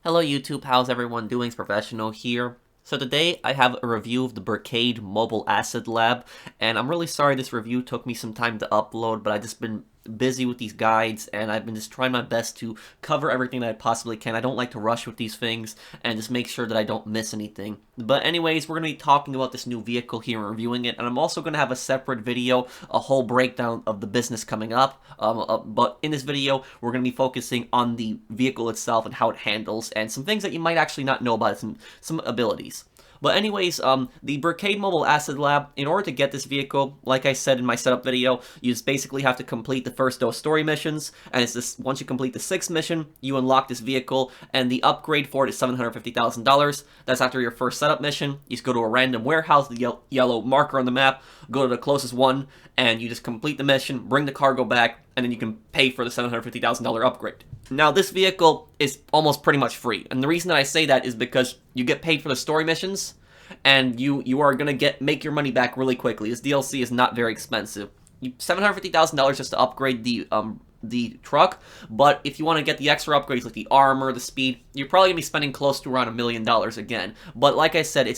Hello YouTube, how's everyone doing? It's Professional here. So today I have a review of the Brickade Mobile Asset Lab, and I'm really sorry this review took me some time to upload, but I've just been busy with these guides, and I've been just trying my best to cover everything that I possibly can. I don't like to rush with these things, and just make sure that I don't miss anything. But anyways, we're going to be talking about this new vehicle here and reviewing it, and I'm also going to have a separate video, a whole breakdown of the business coming up. But in this video, we're going to be focusing on the vehicle itself and how it handles, and some things that you might actually not know about it, some abilities. But anyways, the Brickade Mobile Asset Lab, in order to get this vehicle, like I said in my setup video, you just basically have to complete the first dose story missions, and it's this, once you complete the 6th mission, you unlock this vehicle, and the upgrade for it is $750,000. That's after your first setup mission. You just go to a random warehouse, the yellow marker on the map, go to the closest one, and you just complete the mission, bring the cargo back, and then you can pay for the $750,000 upgrade. Now, this vehicle is almost pretty much free, and the reason that I say that is because you get paid for the story missions, and you are gonna make your money back really quickly. This DLC is not very expensive. $750,000 just to upgrade the truck, but if you want to get the extra upgrades like the armor, the speed, you're probably gonna be spending close to around $1 million again. But like I said,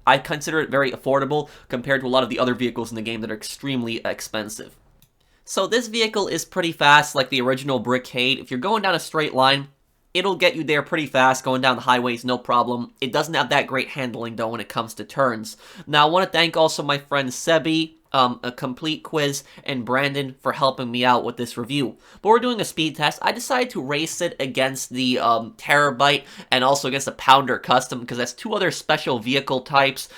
I consider it very affordable compared to a lot of the other vehicles in the game that are extremely expensive. So this vehicle is pretty fast, like the original Brickade. If you're going down a straight line, it'll get you there pretty fast, going down the highways, no problem. It doesn't have that great handling, though, when it comes to turns. Now, I want to thank also my friend Sebi, a Complete Quiz, and Brandon for helping me out with this review. But we're doing a speed test. I decided to race it against the Terabyte and also against the Pounder Custom, because that's two other special vehicle types,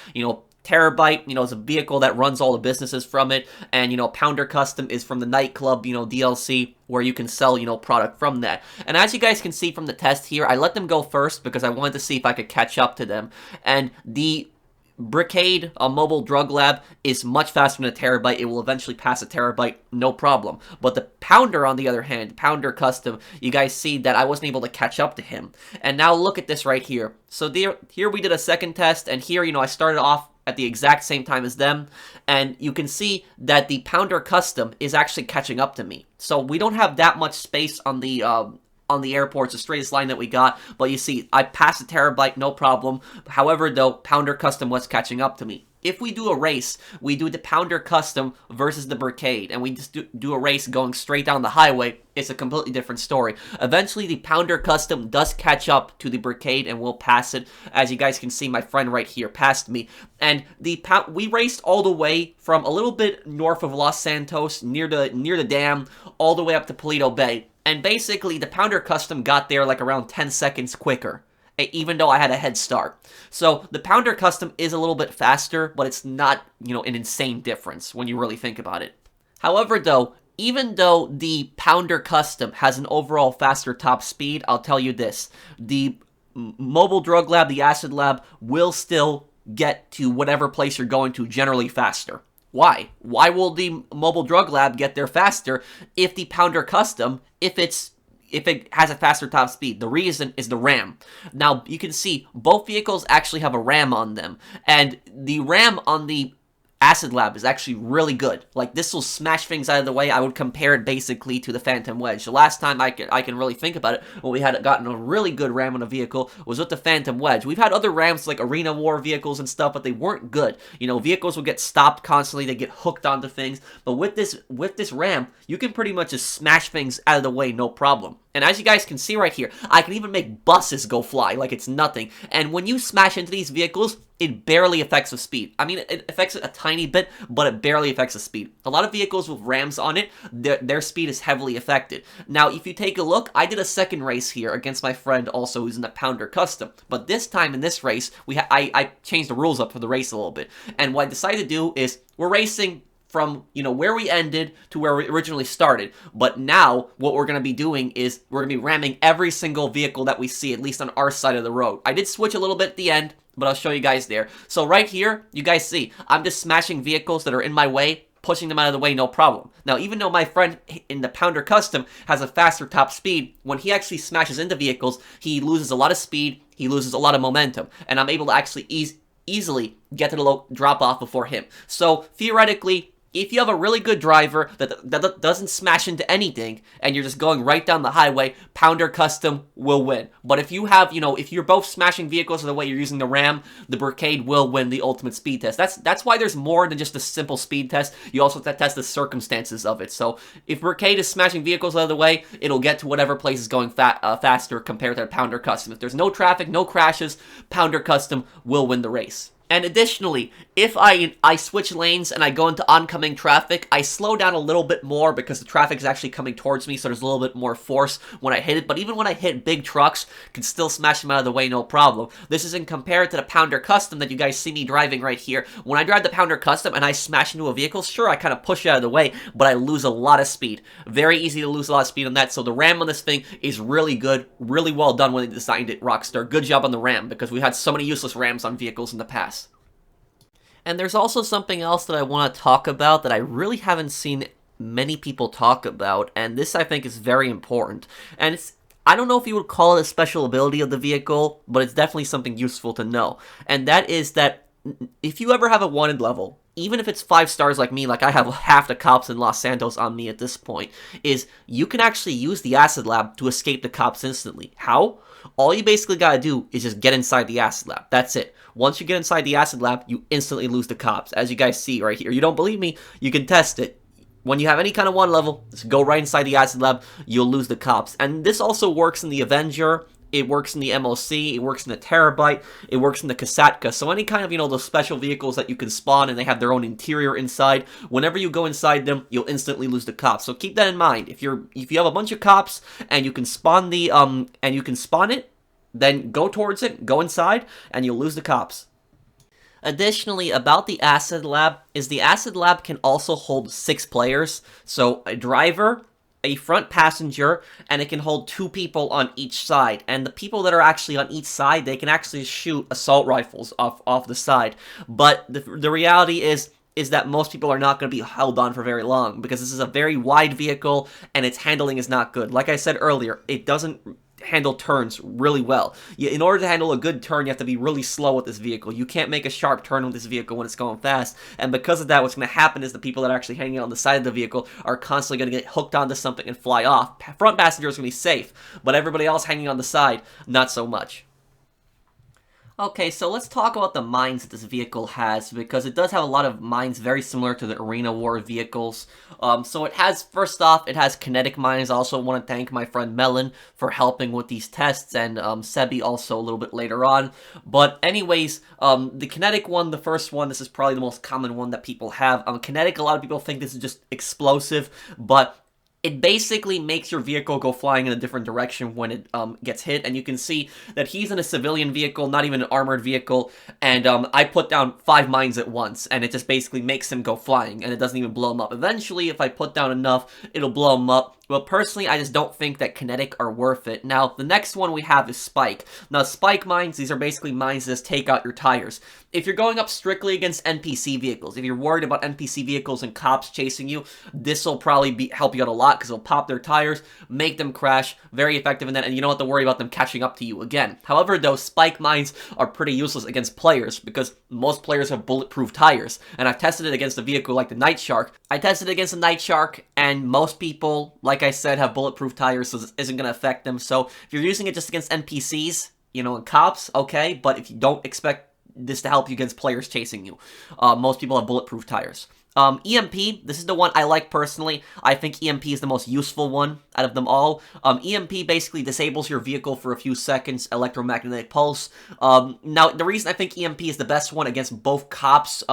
Terabyte, is a vehicle that runs all the businesses from it, and, Pounder Custom is from the nightclub, DLC, where you can sell, product from that. And as you guys can see from the test here, I let them go first because I wanted to see if I could catch up to them. And the Brickade, a mobile drug lab, is much faster than a Terabyte. It will eventually pass a Terabyte, no problem. But the Pounder, on the other hand, Pounder Custom, you guys see that I wasn't able to catch up to him. And now look at this right here. So here we did a second test, and here, I started off at the exact same time as them, and you can see that the Pounder Custom is actually catching up to me. So we don't have that much space on the airport. It's the straightest line that we got, but you see, I passed the Terabyte, no problem. However, though, Pounder Custom was catching up to me. If we do a race, we do the Pounder Custom versus the Brickade, and we just do a race going straight down the highway, it's a completely different story. Eventually, the Pounder Custom does catch up to the Brickade, and we'll pass it. As you guys can see, my friend right here passed me. And we raced all the way from a little bit north of Los Santos, near the dam, all the way up to Paleto Bay. And basically, the Pounder Custom got there like around 10 seconds quicker, even though I had a head start. So the Pounder Custom is a little bit faster, but it's not, an insane difference when you really think about it. However, though, even though the Pounder Custom has an overall faster top speed, I'll tell you this, the mobile drug lab, the acid lab, will still get to whatever place you're going to generally faster. Why? Why will the mobile drug lab get there faster if the Pounder Custom, if it has a faster top speed? The reason is the RAM. Now, you can see both vehicles actually have a RAM on them, and the RAM on the Acid Lab is actually really good. Like, this will smash things out of the way. I would compare it basically to the Phantom Wedge. The last time I can really think about it, when we had gotten a really good RAM on a vehicle, was with the Phantom Wedge. We've had other RAMs like Arena War vehicles and stuff, but they weren't good. Vehicles would get stopped constantly, they get hooked onto things. But with this RAM, you can pretty much just smash things out of the way, no problem. And as you guys can see right here, I can even make buses go fly like it's nothing. And when you smash into these vehicles, it barely affects the speed. I mean, it affects it a tiny bit, but it barely affects the speed. A lot of vehicles with Rams on it, their speed is heavily affected. Now, if you take a look, I did a second race here against my friend also who's in the Pounder Custom. But this time in this race, I changed the rules up for the race a little bit. And what I decided to do is, we're racing from, where we ended to where we originally started. But now, what we're going to be doing is, we're going to be ramming every single vehicle that we see, at least on our side of the road. I did switch a little bit at the end, but I'll show you guys there. So right here, you guys see, I'm just smashing vehicles that are in my way, pushing them out of the way, no problem. Now, even though my friend in the Pounder Custom has a faster top speed, when he actually smashes into vehicles, he loses a lot of speed, he loses a lot of momentum, and I'm able to actually easily get to the low drop-off before him. So, theoretically, If you have a really good driver that doesn't smash into anything, and you're just going right down the highway, Pounder Custom will win. But if you have, if you're both smashing vehicles the way you're using the Ram, the Brickade will win the ultimate speed test. That's why there's more than just a simple speed test. You also have to test the circumstances of it. So if Brickade is smashing vehicles out of the way, it'll get to whatever place is going faster compared to Pounder Custom. If there's no traffic, no crashes, Pounder Custom will win the race. And additionally, if I switch lanes and I go into oncoming traffic, I slow down a little bit more because the traffic is actually coming towards me, so there's a little bit more force when I hit it. But even when I hit big trucks, I can still smash them out of the way, no problem. This isn't compared to the Pounder Custom that you guys see me driving right here. When I drive the Pounder Custom and I smash into a vehicle, sure, I kind of push it out of the way, but I lose a lot of speed. Very easy to lose a lot of speed on that, so the Ram on this thing is really good, really well done when they designed it, Rockstar. Good job on the Ram, because we've had so many useless Rams on vehicles in the past. And there's also something else that I want to talk about that I really haven't seen many people talk about, and this I think is very important. And I don't know if you would call it a special ability of the vehicle, but it's definitely something useful to know. And that is that if you ever have a wanted level, even if it's 5 stars like me, like I have half the cops in Los Santos on me at this point, is you can actually use the Acid Lab to escape the cops instantly. How? All you basically gotta do is just get inside the Acid Lab. That's it. Once you get inside the Acid Lab, you instantly lose the cops. As you guys see right here. You don't believe me? You can test it. When you have any kind of one level, just go right inside the Acid Lab, you'll lose the cops. And this also works in the Avenger, it works in the MOC, it works in the Terabyte, it works in the Kasatka. So any kind of, those special vehicles that you can spawn and they have their own interior inside, whenever you go inside them, you'll instantly lose the cops. So keep that in mind. If you have a bunch of cops and you can spawn it, then go towards it, go inside, and you'll lose the cops. Additionally, about the Acid Lab, is the Acid Lab can also hold 6 players. So a driver, a front passenger, and it can hold 2 people on each side. And the people that are actually on each side, they can actually shoot assault rifles off the side. But the reality is that most people are not going to be held on for very long, because this is a very wide vehicle, and its handling is not good. Like I said earlier, it doesn't handle turns really well. In order to handle a good turn, you have to be really slow with this vehicle. You can't make a sharp turn with this vehicle when it's going fast, and because of that, what's going to happen is the people that are actually hanging out on the side of the vehicle are constantly going to get hooked onto something and fly off. Front passenger is going to be safe, but everybody else hanging on the side, not so much. Okay, so let's talk about the mines that this vehicle has, because it does have a lot of mines very similar to the Arena War vehicles. So it has, first off, it has kinetic mines. I also want to thank my friend Melon for helping with these tests, and Sebi also a little bit later on. But anyways, the kinetic one, the first one, this is probably the most common one that people have. Kinetic, a lot of people think this is just explosive, but it basically makes your vehicle go flying in a different direction when it gets hit, and you can see that he's in a civilian vehicle, not even an armored vehicle, and I put down 5 mines at once, and it just basically makes him go flying, and it doesn't even blow him up. Eventually, if I put down enough, it'll blow him up. But personally, I just don't think that kinetic are worth it. Now, the next one we have is Spike. Now, Spike mines, these are basically mines that just take out your tires. If you're going up strictly against NPC vehicles, if you're worried about NPC vehicles and cops chasing you, this will probably help you out a lot, because it'll pop their tires, make them crash, very effective in that, and you don't have to worry about them catching up to you again. However, though, Spike mines are pretty useless against players, because most players have bulletproof tires, and I've tested it against a vehicle like the Night Shark. I tested it against the Night Shark, and most people, like I said, have bulletproof tires, so this isn't going to affect them. So if you're using it just against NPCs, and cops, okay, but if you don't expect this to help you against players chasing you, most people have bulletproof tires. EMP, this is the one I like personally. I think EMP is the most useful one out of them all. EMP basically disables your vehicle for a few seconds, electromagnetic pulse. Now, the reason I think EMP is the best one against both cops,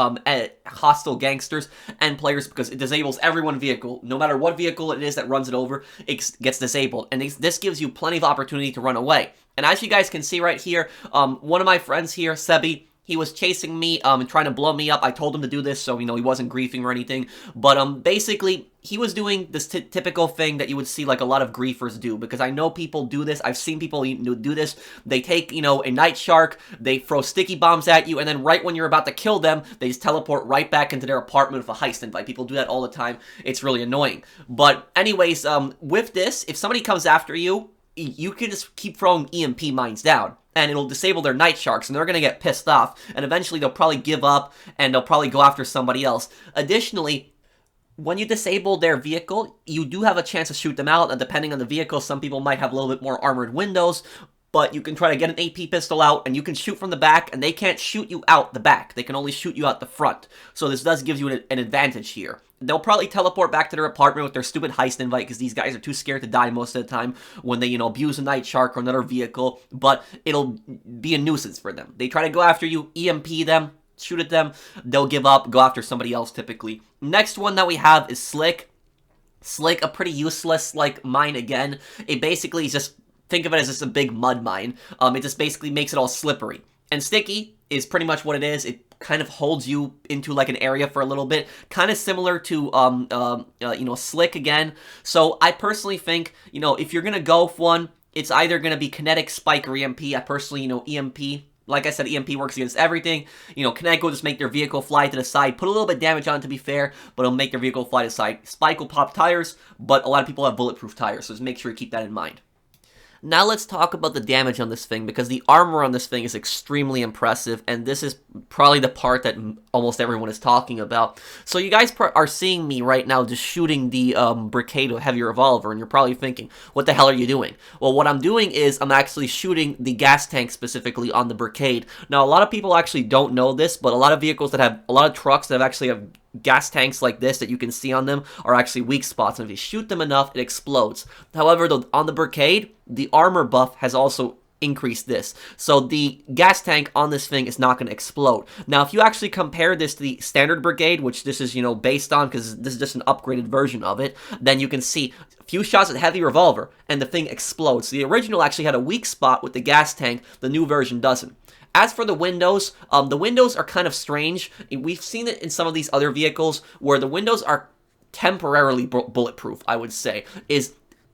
hostile gangsters, and players, because it disables everyone's vehicle. No matter what vehicle it is that runs it over, it gets disabled. And this gives you plenty of opportunity to run away. And as you guys can see right here, one of my friends here, Sebi, he was chasing me and trying to blow me up. I told him to do this, so, he wasn't griefing or anything. But, basically, he was doing this typical thing that you would see, like, a lot of griefers do. Because I know people do this. I've seen people do this. They take, a Night Shark, they throw sticky bombs at you, and then right when you're about to kill them, they just teleport right back into their apartment with a heist invite. People do that all the time. It's really annoying. But, anyways, with this, if somebody comes after you, you can just keep throwing EMP mines down, and it'll disable their Night Sharks, and they're going to get pissed off, and eventually they'll probably give up, and they'll probably go after somebody else. Additionally, When you disable their vehicle, you do have a chance to shoot them out, and depending on the vehicle, some people might have a little bit more armored windows, but you can try to get an AP pistol out, and you can shoot from the back, and they can't shoot you out the back. They can only shoot you out the front. So this does give you an advantage here. They'll probably teleport back to their apartment with their stupid heist invite, because these guys are too scared to die most of the time when they, abuse a night shark or another vehicle, but it'll be a nuisance for them. They try to go after you, EMP them, shoot at them, they'll give up, go after somebody else typically. Next one that we have is Slick. Slick, a pretty useless, mine again. It basically is just, think of it as just a big mud mine. It just basically makes it all slippery. And Sticky is pretty much what it is. It kind of holds you into an area for a little bit, kind of similar to Slick again. So I personally think, if you're gonna go for one, it's either gonna be Kinetic, Spike, or EMP. I personally, EMP. Like I said, EMP works against everything. Kinetic will just make their vehicle fly to the side. Put a little bit of damage on it, to be fair, but it'll make their vehicle fly to the side. Spike will pop tires, but a lot of people have bulletproof tires, so just make sure you keep that in mind. Now let's talk about the damage on this thing, because the armor on this thing is extremely impressive, and this is probably the part that almost everyone is talking about. So you guys are seeing me right now just shooting the Brickade heavy revolver, and you're probably thinking, what the hell are you doing? Well, what I'm doing is I'm actually shooting the gas tank specifically on the Brickade. Now, a lot of people actually don't know this, but a lot of vehicles that have, a lot of trucks that actually have gas tanks like this that you can see on them are actually weak spots, and if you shoot them enough, it explodes. However, on the Brickade, the armor buff has also increased this, so the gas tank on this thing is not going to explode. Now, if you actually compare this to the standard Brickade, which this is, based on, because this is just an upgraded version of it, then you can see a few shots at heavy revolver, and the thing explodes. The original actually had a weak spot with the gas tank, the new version doesn't. As for the windows are kind of strange. We've seen it in some of these other vehicles where the windows are temporarily bulletproof, I would say.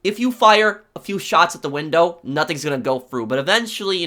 If you fire a few shots at the window, nothing's going to go through. But eventually,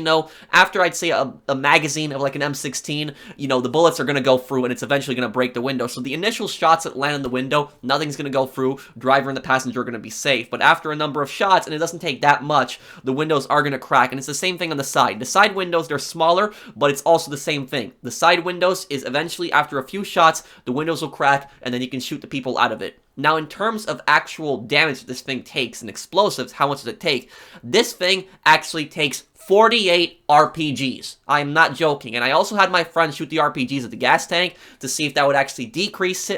after I'd say a magazine of an M16, the bullets are going to go through and it's eventually going to break the window. So the initial shots that land in the window, nothing's going to go through. Driver and the passenger are going to be safe. But after a number of shots, and it doesn't take that much, the windows are going to crack. And it's the same thing on the side. The side windows, they're smaller, but it's also the same thing. The side windows is eventually, after a few shots, the windows will crack and then you can shoot the people out of it. Now, in terms of actual damage this thing takes and explosives, how much does it take? This thing actually takes 48 RPGs. I'm not joking. And I also had my friend shoot the RPGs at the gas tank to see if that would actually decrease the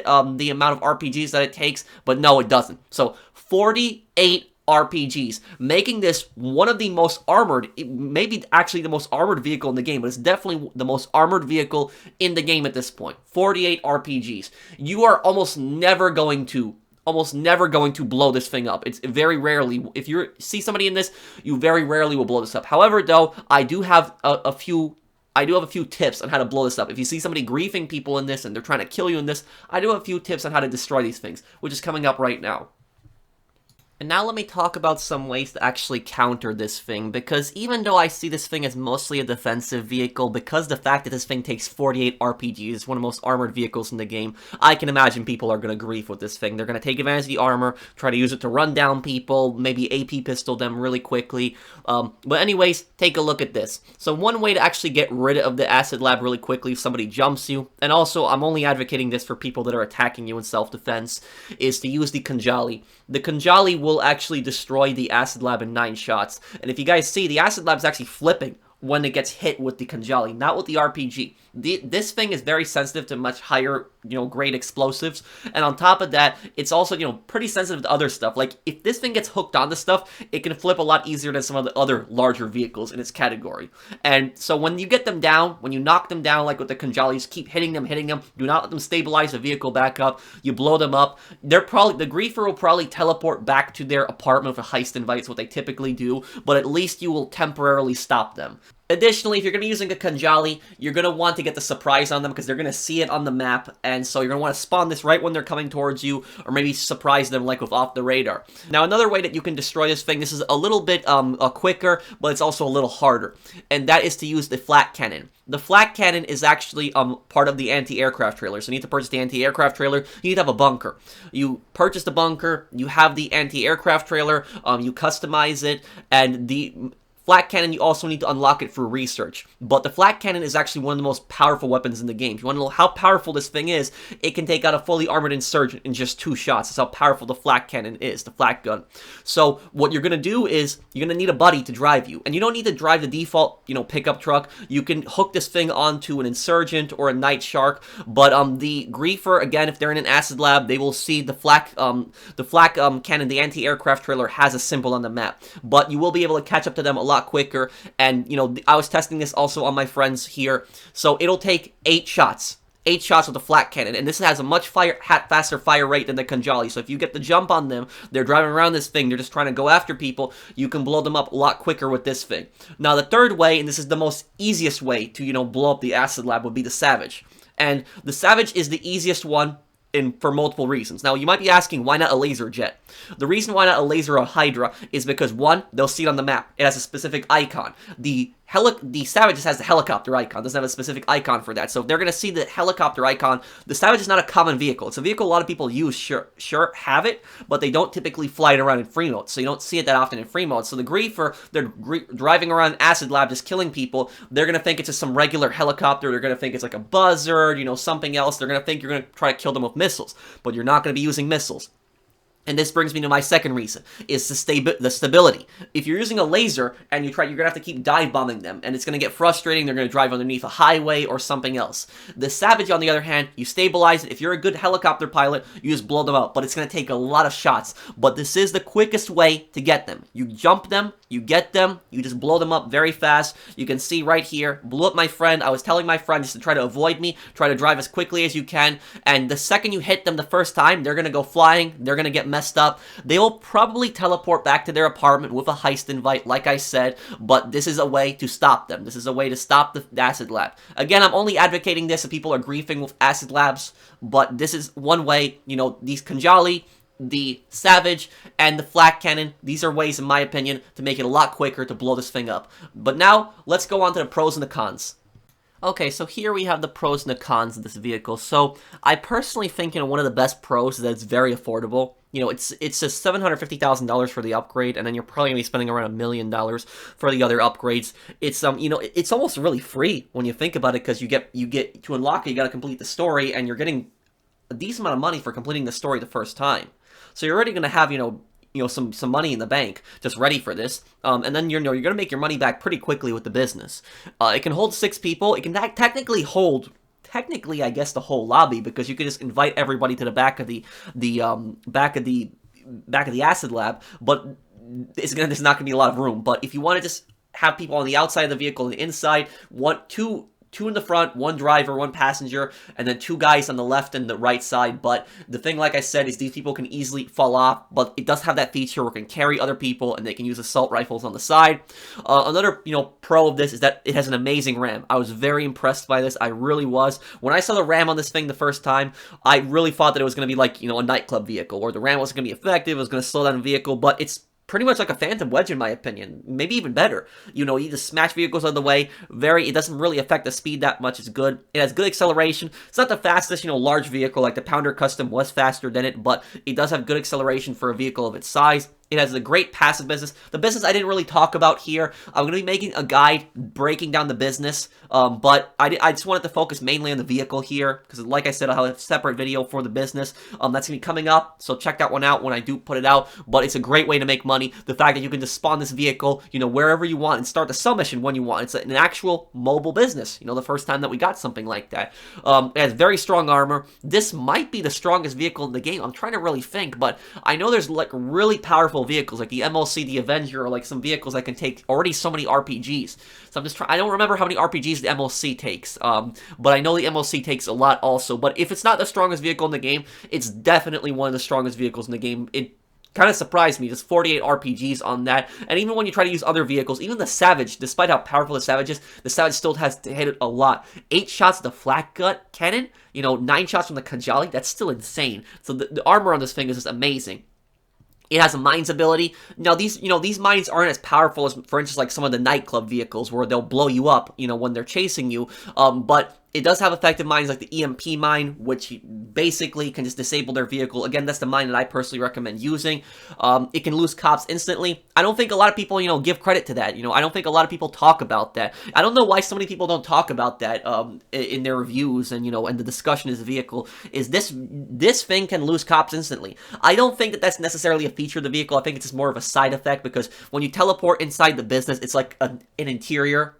amount of RPGs that it takes, but no, it doesn't. So, 48 RPGs, making this one of the most armored, maybe actually the most armored vehicle in the game, but it's definitely the most armored vehicle in the game at this point. 48 RPGs. You are almost never going to blow this thing up. It's very rarely, if you see somebody in this, you very rarely will blow this up. However, though, I do have a few tips on how to blow this up. If you see somebody griefing people in this and they're trying to kill you in this, I do have a few tips on how to destroy these things, which is coming up right now. And now let me talk about some ways to actually counter this thing, because even though I see this thing as mostly a defensive vehicle, because the fact that this thing takes 48 RPGs, it's one of the most armored vehicles in the game, I can imagine people are going to grief with this thing. They're going to take advantage of the armor, try to use it to run down people, maybe AP pistol them really quickly. But anyways, take a look at this. So one way to actually get rid of the acid lab really quickly if somebody jumps you, and also I'm only advocating this for people that are attacking you in self-defense, is to use the Kanjali. The Kanjali will actually destroy the acid lab in 9 shots. And if you guys see, the acid lab is actually flipping when it gets hit with the Kanjali, not with the RPG. This thing is very sensitive to much higher, grade explosives. And on top of that, it's also, pretty sensitive to other stuff. Like, if this thing gets hooked onto stuff, it can flip a lot easier than some of the other larger vehicles in its category. And so when you get them down, when you knock them down, like with the Kanjalis, keep hitting them, do not let them stabilize the vehicle back up, you blow them up, the griefer will probably teleport back to their apartment with a heist invite, what they typically do, but at least you will temporarily stop them. Additionally, if you're going to be using a Kanjali, you're going to want to get the surprise on them because they're going to see it on the map, and so you're going to want to spawn this right when they're coming towards you, or maybe surprise them like with off the radar. Now, another way that you can destroy this thing, this is a little bit quicker, but it's also a little harder, and that is to use the flat cannon. The flat cannon is actually part of the anti-aircraft trailer, so you need to purchase the anti-aircraft trailer, you need to have a bunker. You purchase the bunker, you have the anti-aircraft trailer, you customize it, and the Flat cannon, you also need to unlock it for research. But the flat cannon is actually one of the most powerful weapons in the game. If you want to know how powerful this thing is, it can take out a fully armored insurgent in just 2 shots. That's how powerful the flat cannon is, the flat gun. So what you're going to do is you're going to need a buddy to drive you. And you don't need to drive the default, pickup truck. You can hook this thing onto an insurgent or a night shark. But the griefer, again, if they're in an acid lab, they will see the flak cannon, the anti-aircraft trailer has a symbol on the map. But you will be able to catch up to them a lot quicker. And, I was testing this also on my friends here. So it'll take 8 shots. 8 shots with the flat cannon, and this has a much faster fire rate than the Kanjali. So if you get the jump on them, they're driving around this thing, they're just trying to go after people, you can blow them up a lot quicker with this thing. Now the third way, and this is the most easiest way to, blow up the acid lab, would be the Savage. And the Savage is the easiest one for multiple reasons. Now, you might be asking, why not a laser jet? The reason why not a laser or a Hydra is because, one, they'll see it on the map. It has a specific icon. The Savage just has the helicopter icon. Doesn't have a specific icon for that. So if they're going to see the helicopter icon, the Savage is not a common vehicle. It's a vehicle a lot of people use, sure have it, but they don't typically fly it around in free mode. So you don't see it that often in free mode. So the Griefer, they're driving around Acid Lab just killing people. They're going to think it's just some regular helicopter. They're going to think it's like a buzzard, something else. They're going to think you're going to try to kill them with missiles, but you're not going to be using missiles. And this brings me to my second reason, is the stability. If you're using a laser and you're going to have to keep dive bombing them, and it's going to get frustrating, they're going to drive underneath a highway or something else. The Savage, on the other hand, you stabilize it. If you're a good helicopter pilot, you just blow them up, but it's going to take a lot of shots. But this is the quickest way to get them. You jump them, you get them, you just blow them up very fast. You can see right here, blew up my friend. I was telling my friend just to try to avoid me, try to drive as quickly as you can, and the second you hit them the first time, they're going to go flying, they're going to get messed up. They will probably teleport back to their apartment with a heist invite, like I said, but this is a way to stop them. This is a way to stop the acid lab. Again, I'm only advocating this if people are griefing with acid labs, but this is one way, these Kanjali, the Savage, and the flat cannon, these are ways, in my opinion, to make it a lot quicker to blow this thing up. But now, let's go on to the pros and the cons. Okay, so here we have the pros and the cons of this vehicle. So, I personally think, one of the best pros is that it's very affordable. It's just $750,000 for the upgrade, and then you're probably going to be spending around $1 million for the other upgrades. It's, it's almost really free when you think about it, because you get to unlock it, you got to complete the story, and you're getting a decent amount of money for completing the story the first time. So you're already going to have, some money in the bank just ready for this, and then you're going to make your money back pretty quickly with the business. It can hold 6 people. It can technically hold, I guess, the whole lobby, because you can just invite everybody to the back of the acid lab, but there's not going to be a lot of room. But if you want to just have people on the outside of the vehicle and the inside, two in the front, 1 driver, 1 passenger, and then 2 guys on the left and the right side. But the thing, like I said, is these people can easily fall off, but it does have that feature where it can carry other people, and they can use assault rifles on the side. Another, pro of this is that it has an amazing RAM. I was very impressed by this. I really was. When I saw the RAM on this thing the first time, I really thought that it was going to be like, a nightclub vehicle, or the RAM wasn't going to be effective, it was going to slow down the vehicle, but it's pretty much like a Phantom Wedge in my opinion, maybe even better. You just smash vehicles out of the way, it doesn't really affect the speed that much, it's good. It has good acceleration. It's not the fastest, large vehicle, like the Pounder Custom was faster than it, but it does have good acceleration for a vehicle of its size. It has a great passive business. The business I didn't really talk about here. I'm going to be making a guide breaking down the business, but I just wanted to focus mainly on the vehicle here, because like I said, I'll have a separate video for the business. That's going to be coming up, so check that one out when I do put it out, but it's a great way to make money. The fact that you can just spawn this vehicle, wherever you want, and start the sell mission when you want. It's an actual mobile business, the first time that we got something like that. It has very strong armor. This might be the strongest vehicle in the game. I'm trying to really think, but I know there's like really powerful vehicles like the MLC, the Avenger, or like some vehicles that can take already so many RPGs. So I'm just trying, I don't remember how many RPGs the MLC takes, but I know the MLC takes a lot also. But if it's not the strongest vehicle in the game, it's definitely one of the strongest vehicles in the game. It kind of surprised me, just 48 RPGs on that. And even when you try to use other vehicles, even the Savage, despite how powerful the Savage is, the Savage still has to hit it a lot. 8 shots of the flat gut cannon, 9 shots from the Kanjali, that's still insane. So the armor on this thing is just amazing. It has a mines ability. Now, these mines aren't as powerful as, for instance, like some of the nightclub vehicles where they'll blow you up, when they're chasing you. But It does have effective mines like the EMP mine, which basically can just disable their vehicle. Again, that's the mine that I personally recommend using. It can lose cops instantly. I don't think a lot of people, give credit to that. I don't think a lot of people talk about that. I don't know why so many people don't talk about that in their reviews and, and the discussion of the vehicle. Is this thing can lose cops instantly. I don't think that that's necessarily a feature of the vehicle. I think it's just more of a side effect because when you teleport inside the business, it's like an interior,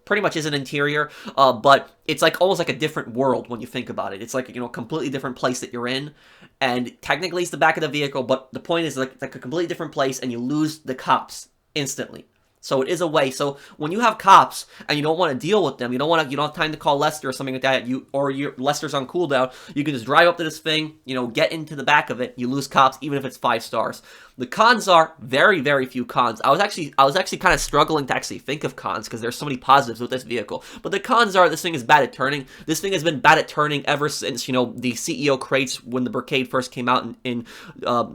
pretty much is an interior, but it's like almost like a different world when you think about it. It's like, a completely different place that you're in, and technically it's the back of the vehicle, but the point is like a completely different place, and you lose the cops instantly. So it is a way. So when you have cops and you don't want to deal with them, you don't have time to call Lester or something like that, Lester's on cooldown, you can just drive up to this thing, get into the back of it, you lose cops even if it's 5 stars. The cons are very, very few cons. I was actually kind of struggling to actually think of cons because there's so many positives with this vehicle. But the cons are this thing is bad at turning. This thing has been bad at turning ever since, the CEO crates when the Brickade first came out in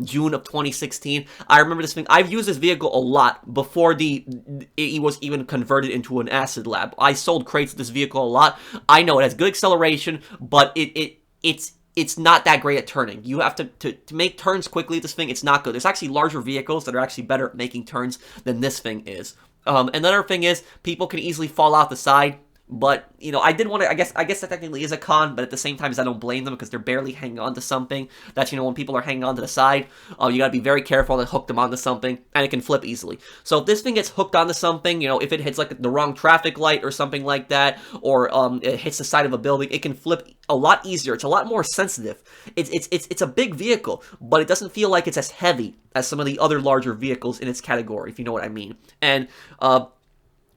June of 2016. I remember this thing. I've used this vehicle a lot before it was even converted into an acid lab. I sold crates with this vehicle a lot. I know it has good acceleration, but it's not that great at turning. You have to make turns quickly with this thing. It's not good. There's actually larger vehicles that are actually better at making turns than this thing is. Another thing is people can easily fall off the side. But, I did want to, I guess that technically is a con, but at the same time, I don't blame them because they're barely hanging on to something. That's, when people are hanging on to the side, you gotta be very careful to hook them onto something, and it can flip easily. So if this thing gets hooked onto something, if it hits, like, the wrong traffic light or something like that, or it hits the side of a building, it can flip a lot easier. It's a lot more sensitive. It's a big vehicle, but it doesn't feel like it's as heavy as some of the other larger vehicles in its category, if you know what I mean. And,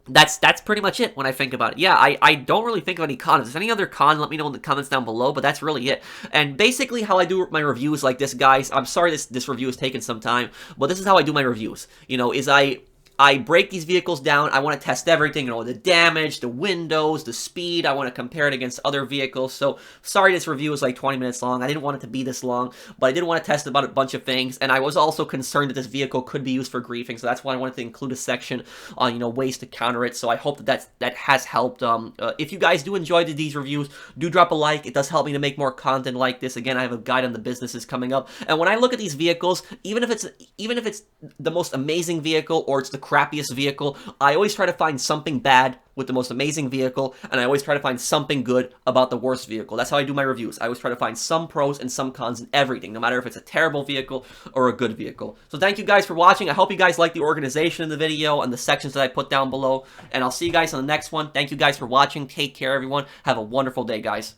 that's pretty much it when I think about it. Yeah, I don't really think of any cons. If there's any other con, let me know in the comments down below, but that's really it. And basically how I do my reviews like this, guys, I'm sorry this review has taken some time, but this is how I do my reviews, is I break these vehicles down. I want to test everything, the damage, the windows, the speed. I want to compare it against other vehicles. So, sorry this review was like 20 minutes long. I didn't want it to be this long, but I did want to test about a bunch of things, and I was also concerned that this vehicle could be used for griefing, so that's why I wanted to include a section on, ways to counter it. So I hope that has helped. If you guys do enjoy these reviews, do drop a like. It does help me to make more content like this. Again, I have a guide on the businesses coming up, and when I look at these vehicles, even if it's the most amazing vehicle or it's the crappiest vehicle, I always try to find something bad with the most amazing vehicle, and I always try to find something good about the worst vehicle. That's how I do my reviews. I always try to find some pros and some cons in everything, no matter if it's a terrible vehicle or a good vehicle. So thank you guys for watching. I hope you guys like the organization of the video and the sections that I put down below, and I'll see you guys on the next one. Thank you guys for watching. Take care, everyone. Have a wonderful day, guys.